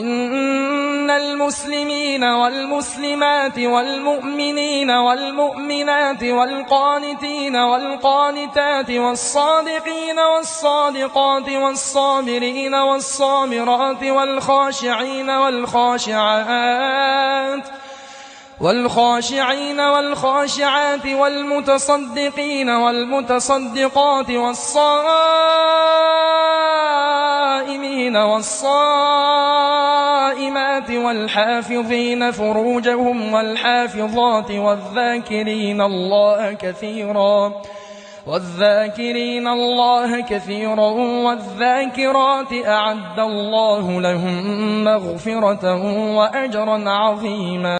إن المسلمين والمسلمات والمؤمنين والمؤمنات والقانتين والقانتات والصادقين والصادقات والصابرين والصابرات والخاشعين والخاشعات والمتصدقين والمتصدقات والصائمين والصائمات والحافظين فروجهم والحافظات والذاكرين الله كثيرا والذاكرات أعد الله لهم مغفرة وأجرا عظيما.